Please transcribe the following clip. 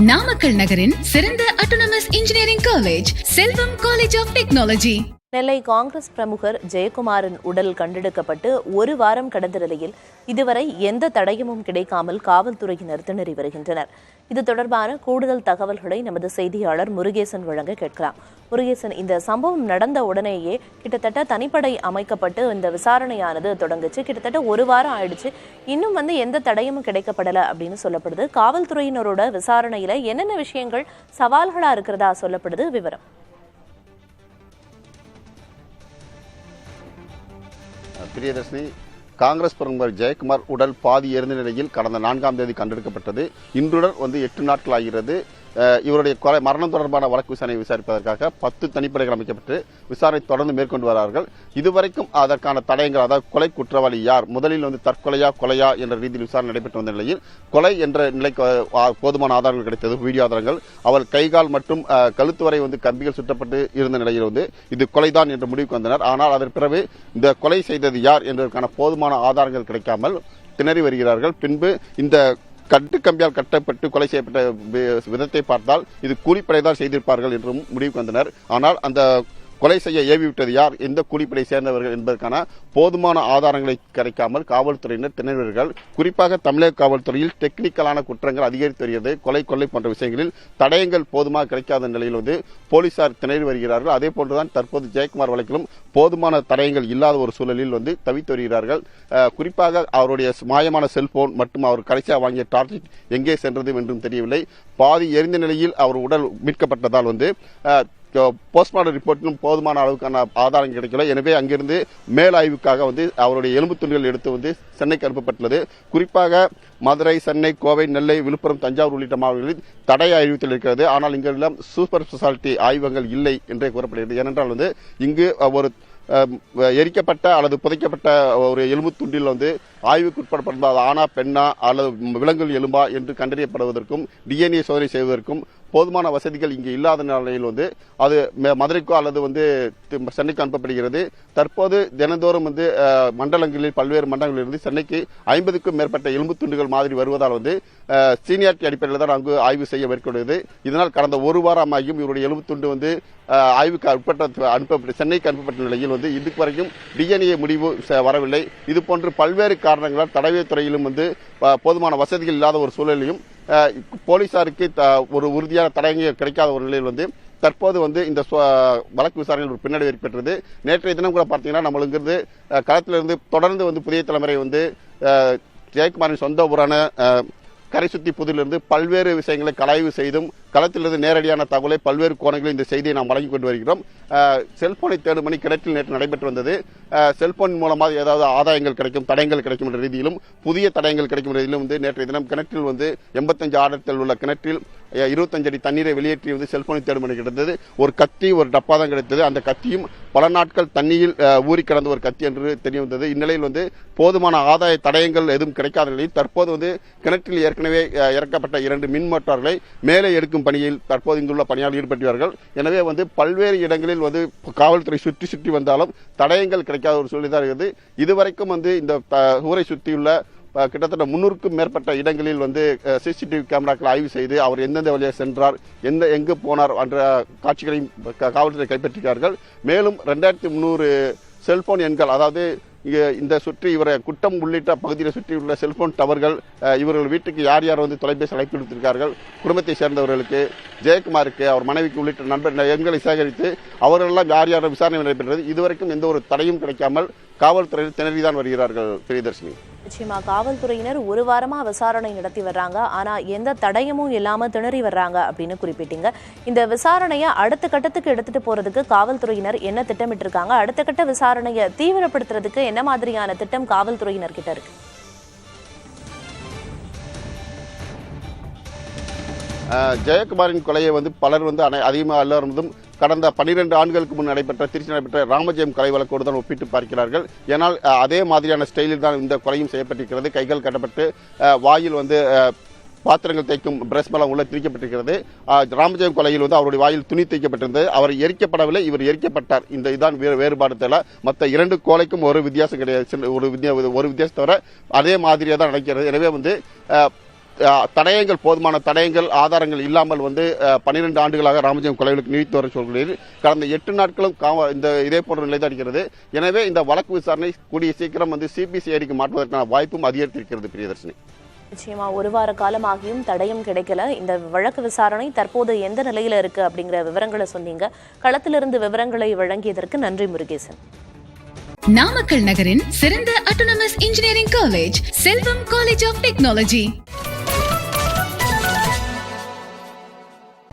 நாமக்கல் நகரின் சிறந்த autonomous engineering college Selvam college of technology. Nellai Congress பிரமுகர் ஜெயக்குமாரின் உடல் கண்டெடுக்கப்பட்டு ஒரு வாரம் கடந்த நிலையில் இதுவரை எந்த தடயமும் கிடைக்காமல் காவல்துறையினர் திணறி வருகின்றனர். இது தொடர்பான கூடுதல் தகவல்களை நமது செய்தியாளர் முருகேசன் வழங்க கேட்கலாம். முருகேசன், இந்த சம்பவம் நடந்த உடனேயே கிட்டத்தட்ட தனிப்படை அமைக்கப்பட்டு இந்த விசாரணையானது தொடங்குச்சு. கிட்டத்தட்ட ஒரு வாரம் ஆயிடுச்சு, இன்னும் எந்த தடயமும் கிடைக்கப்படலை அப்படின்னு சொல்லப்படுது. காவல்துறையினரோட விசாரணையில என்னென்ன விஷயங்கள் சவால்களா இருக்கிறதா சொல்லப்படுது, விவரம்? பிரியதர்ஷினி, காங்கிரஸ் பிரமுகர் ஜெயக்குமார் உடல் பாதி எரிந்த நிலையில் கடந்த 4ஆம் தேதி கண்டெடுக்கப்பட்டது. இன்றுடன் 8 நாட்கள் ஆகிறது. இவருடைய மரணம் தொடர்பான வழக்கு விசாரணை விசாரிப்பதற்காக 10 தனிப்படைகள் அமைக்கப்பட்டு விசாரணை தொடர்ந்து மேற்கொண்டு வருகிறார்கள். இதுவரைக்கும் அதற்கான தடயங்கள், அதாவது கொலை குற்றவாளி யார், முதலில் தற்கொலையா கொலையா என்ற ரீதியில் விசாரணை நடைபெற்று வந்த நிலையில் கொலை என்ற நிலைக்கு போதுமான ஆதாரங்கள் கிடைத்தது. வீடியோ ஆதாரங்கள், அவர் கைகால் மற்றும் கழுத்து வரை கம்பிகள் சுட்டப்பட்டு இருந்த நிலையில் இது கொலைதான் என்று முடிவுக்கு வந்தனர். ஆனால் அதன் பிறகு இந்த கொலை செய்தது யார் என்பதற்கான போதுமான ஆதாரங்கள் கிடைக்காமல் திணறி வருகிறார்கள். பின்பு இந்த கம்பியால் கட்டப்பட்டு கொலை செய்யப்பட்ட விதத்தை பார்த்தால் இது கூலிப்படைதான் செய்திருப்பார்கள் என்றும் முடிவுக்கு வந்தனர். ஆனால் அந்த கொலை செய்ய ஏவிவிட்டது யார், எந்த கூலிப்படை சேர்ந்தவர்கள் என்பதற்கான போதுமான ஆதாரங்களை கிடைக்காமல் காவல்துறையினர் திணறுகிறார்கள். குறிப்பாக தமிழக காவல்துறையில் டெக்னிக்கலான குற்றங்கள் அதிகரித்து வருகிறது. கொலை போன்ற விஷயங்களில் தடயங்கள் போதுமாக கிடைக்காத நிலையில் போலீசார் திணறி வருகிறார்கள். அதே போன்றுதான் தற்போது ஜெயக்குமார் வழக்கிலும் போதுமான தடயங்கள் இல்லாத ஒரு சூழலில் தவித்து வருகிறார்கள். குறிப்பாக அவருடைய மாயமான செல்போன் மற்றும் அவர் கடைசியாக வாங்கிய டார்ச் எங்கே சென்றது என்றும் தெரியவில்லை. பாதி எரிந்த நிலையில் அவர் உடல் மீட்கப்பட்டதால் போஸ்ட்மார்டம் ரிப்போர்ட்டிலும் போதுமான அளவுக்கான ஆதாரம் கிடைக்கல. எனவே அங்கிருந்து மேல் ஆய்வுக்காக அவருடைய எலும்பு துண்டுகள் எடுத்து சென்னைக்கு அனுப்பப்பட்டுள்ளது. குறிப்பாக மதுரை, சென்னை, கோவை, நெல்லை, விழுப்புரம், தஞ்சாவூர் உள்ளிட்ட மாவட்டங்களில் தடய ஆய்வத்தில் இருக்கிறது. ஆனால் இங்கெல்லாம் சூப்பர் ஸ்பெஷாலிட்டி ஆய்வகங்கள் இல்லை என்றே கூறப்படுகிறது. ஏனென்றால் இங்கு ஒரு எரிக்கப்பட்ட அல்லது புதைக்கப்பட்ட ஒரு எலும்பு துண்டில் ஆய்வுக்கு உட்படப்பட்ட ஆனா பெண்ணா அல்லது விலங்குகள் எலும்பா என்று கண்டறியப்படுவதற்கும் DNA சோதனை செய்வதற்கும் போதுமான வசதிகள் இங்கு இல்லாத நிலையில் அது மதுரைக்கோ அல்லது சென்னைக்கு அனுப்பப்படுகிறது. தற்போது தினந்தோறும் மண்டலங்களில் பல்வேறு மண்டலங்களிலிருந்து சென்னைக்கு 50க்கும் மேற்பட்ட எலும்பு துண்டுகள் மாதிரி வருவதால் சீனியாரிட்டி அடிப்படையில் தான் அங்கு ஆய்வு செய்ய மேற்கொள்வது. இதனால் கடந்த ஒரு வாரமாகியும் இவருடைய எலும்பு துண்டு ஆய்வுக்கு உட்பட்ட சென்னைக்கு அனுப்பப்பட்ட நிலையில் இதுக்கு வரைக்கும் DNA முடிவு வரவில்லை. இதுபோன்று பல்வேறு காரணங்களால் தடயத்துறையிலும் போதுமான வசதிகள் இல்லாத ஒரு சூழலையும் போலீசாருக்கு ஒரு உறுதியான தடயங்கள் கிடைக்காத ஒரு நிலையில் தற்போது இந்த வழக்கு விசாரணையில் ஒரு பின்னடைவு ஏற்பட்டது. நேற்றைய தினம் கூட பார்த்தீங்கன்னா நம்மளுங்கிறது களத்திலிருந்து தொடர்ந்து புதிய தலைமுறை ஜெயக்குமாரின் சொந்த ஊரான கரைசுத்தி புதிலிருந்து பல்வேறு விஷயங்களை கலாய்வு செய்தும் களத்திலிருந்து நேரடியான தகவலை பல்வேறு கோணங்களில் இந்த செய்தியை நாம் வழங்கிக் கொண்டு வருகிறோம். செல்போனை தேடும் பணி கிணற்றில் நேற்று நடைபெற்று வந்தது. செல்போன் மூலமாக ஏதாவது ஆதாயங்கள் கிடைக்கும், தடயங்கள் கிடைக்கும் என்ற ரீதியிலும் புதிய தடயங்கள் கிடைக்கும் ரீதியிலும் நேற்றைய தினம் கிணற்றில் 85 ஆழத்தில் உள்ள கிணற்றில் 25 அடி தண்ணீரை வெளியேற்றி செல்போனை தேடும் பணி கிடைத்தது. ஒரு கத்தி, ஒரு டப்பா தான் கிடைத்தது. அந்த கத்தியும் பல நாட்கள் தண்ணீரில் ஊறி கிடந்த ஒரு கத்தி என்று தெரிய வந்தது. இந்நிலையில் போதுமான ஆதாய தடயங்கள் எதுவும் கிடைக்காத நிலையில் தற்போது கிணற்றில் ஏற்கனவே இறக்கப்பட்ட 2 மின் மோட்டார்களை மேலே எடுக்கும் பணியில் தற்போது இங்குள்ள பணியாளர்கள் ஈடுபட்டுள்ளார்கள். எனவே பல்வேறு இடங்களில் காவல்துறை சுற்றி வந்தாலும் தடயங்கள் கிடைக்காத ஒரு சூழ்நிலை தான் இருக்கிறது. இதுவரைக்கும் இந்த ஊரை சுற்றியுள்ள கிட்டத்தட்ட 300க்கும் மேற்பட்ட இடங்களில் CCTV கேமராக்கள் ஆய்வு செய்து அவர் எந்தெந்த வழியாக சென்றார், எங்கு போனார் என்ற காட்சிகளையும் காவல்துறை கைப்பற்றினார்கள். மேலும் 2300 செல்போன் எண்கள், அதாவது இந்த சுற்றி இவரை குட்டம் உள்ளிட்ட பகுதியில் சுற்றியுள்ள செல்போன் டவர்கள், இவர்கள் வீட்டுக்கு யார் யார் தொலைபேசி அழைப்பு கொடுத்திருக்கார்கள், குடும்பத்தை சேர்ந்தவர்களுக்கு, ஜெயக்குமாருக்கு, அவர் மனைவிக்கு உள்ளிட்ட நண்பர் எண்களை சேகரித்து அவர்களெல்லாம் யார் யார் விசாரணை நடைபெற்றது. இதுவரைக்கும் எந்த ஒரு தடையும் கிடைக்காமல் காவல்துறையில் திணறிதான் வருகிறார்கள். பிரியதர்ஷினி, நிச்சயமா காவல்துறையினர் ஒரு வாரமா விசாரணை நடத்தி வர்றாங்க. ஆனா எந்த தடயமும் இல்லாம திணறி வர்றாங்க அப்படின்னு குறிப்பிட்டீங்க. இந்த விசாரணையை அடுத்த கட்டத்துக்கு எடுத்துட்டு போறதுக்கு காவல்துறையினர் என்ன திட்டமிட்டு இருக்காங்க? அடுத்த கட்ட விசாரணையை தீவிரப்படுத்துறதுக்கு என்ன மாதிரியான திட்டம் காவல்துறையினர் கிட்ட இருக்கு? ஜெயக்குமாரின் கொலையை பலர் அதிகமாக எல்லாரும் கடந்த 12 ஆண்டுகளுக்கு முன் திருச்சி நடைபெற்ற ராமஜெயம் கொலை வழக்கோடு தான் ஒப்பிட்டு பார்க்கிறார்கள். ஏனால் அதே மாதிரியான ஸ்டைலில் தான் இந்த கொலையும் செய்யப்பட்டிருக்கிறது. கைகள் கட்டப்பட்டு வாயில் பாத்திரங்கள் தைக்கும் பிரஷ் மேலம் உள்ள திரிக்கப்பட்டிருக்கிறது. ராமஜெயம் கொலையில் அவருடைய வாயில் துணி தைக்கப்பட்டிருந்தது. அவர் எரிக்கப்படவில்லை, இவர் எரிக்கப்பட்டார். இதுதான் வேறுபாடு தவிர மற்ற 2 கொலைக்கும் ஒரு வித்தியாசம் கிடையாது. ஒரு வித்தியாசம் தவிர அதே மாதிரியாக தான் நடக்கிறது. எனவே தடயங்கள் போதுமான தடயங்கள் ஆதாரங்கள் இல்லாமல் வந்து 12 ஆண்டுகளாக ராமஜெயம் கொலை வழக்கு நீடித்து வர சொல்கிறீர்கள். கடந்த 8 நாட்களும் இந்த இதே போன்ற நிலை தான் இருக்கிறது. எனவே இந்த வழக்கு விசாரணை கூடிய சீக்கிரம் வந்து சிபிசிஐடிக்கு மாற்றுவதற்கான வாய்ப்பும் அதிகரித்திருக்கிறது. பிரியதர்ஷினி, நிச்சயமா ஒரு வார காலமாகியும் தடயம் கிடைக்கல. இந்த வழக்கு விசாரணை தற்போது எந்த நிலையில இருக்கு அப்படிங்கிற விவரங்களை சொன்னீங்க. களத்திலிருந்து விவரங்களை வழங்கியதற்கு நன்றி முருகேசன். நாமக்கல் நகரின் சிறந்த autonomous engineering college Selvam college of technology.